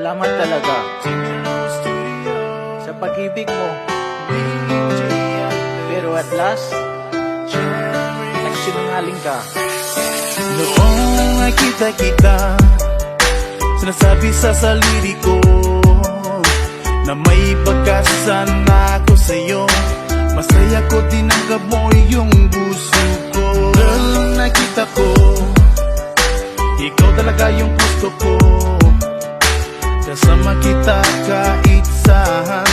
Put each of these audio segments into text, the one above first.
Salamat talaga sa pag-ibig mo. Pero at last, nagsinungaling ka. Noong nakita kita, sinasabi sa sarili ko na may pagkasan ako sa'yo. Masaya ko tinanggap mo yung puso ko. Girl, nakita ko ikaw talaga yung gusto ko. Kasama kita kahit saan.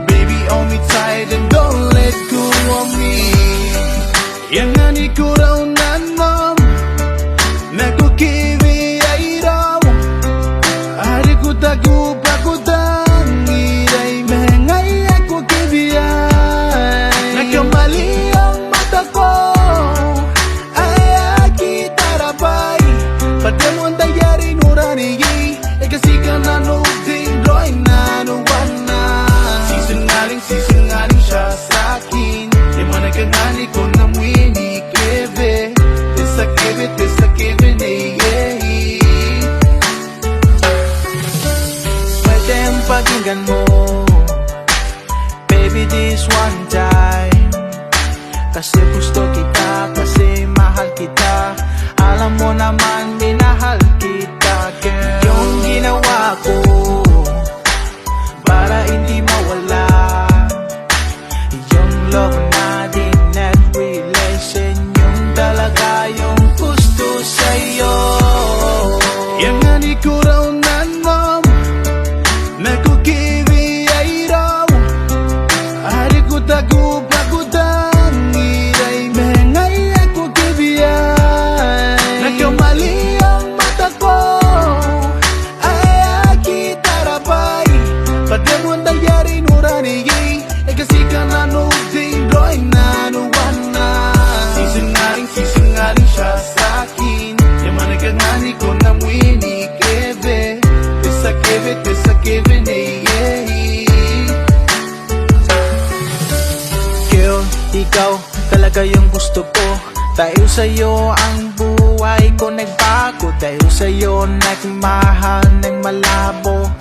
Baby, hold me tight and don't let go of me. Yang ani ko raw nanom, nakukiwi ay raw. Ari ko tagu pagudang iray mengay ako kibiyay. Nagkamali ang mata ko, ay kita rabay. Pati mo ang dayari nurani kasi ka nanugding doy nanuwan na. Sisingaling siya sa'kin. Di mo nagkangani ko na mwini kebe. Tesa kebe na yehi. Pwede ang pakinggan mo, baby, this one time. Kasi gusto kita, kasi mahal kita. Alam mo naman minahal kita, girl. Yung ginawa ko para hindi mawala yung love natin at relation. Yung talaga yung gusto sa'yo. Yang ani ko raw nanom, nakukiwi ay raw. Ari ko tagu pagudang iray mengay ako kibiyay. Nagkamali ang mata ko, ay kita rabay. Pati mo ang dayari nurani kasi ka nanugding doy nanuwan na. Sisingaling siya sa'kin. Yung managangani ko na mwini kebe. Tesa kebe na yehi. Girl, ikaw talaga yung gusto ko. Dahil sa'yo ang buhay ko nagbago. Dahil sa'yo nagmahal ng malabo.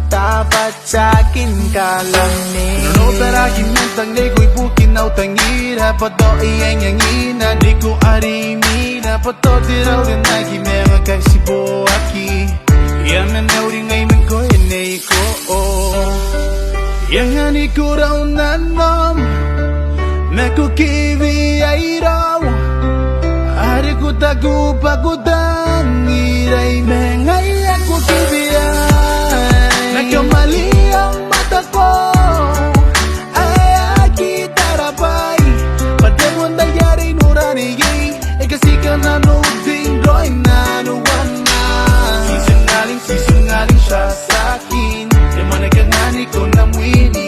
Dapat sa'kin ka lang ni. No taragin ng tanglay ko'y bukin na utangira. Pato iyang yang ina, di ko arimina. Pato tiraw din na kimera kay si Boaki. Yaman na uri ngay man ko inay ko. Yang ani ko raw nanom, nakukiwi ay raw. Ari ko tagu pagudang iray mengay ako kibiyay. Nagkamali ang mata ko, ay kita rabay. Pati mo ang dayari nurani kasi ka nanugding doy nanuwan na. Sisingaling siya sa'kin. Yung managangani ko na mwini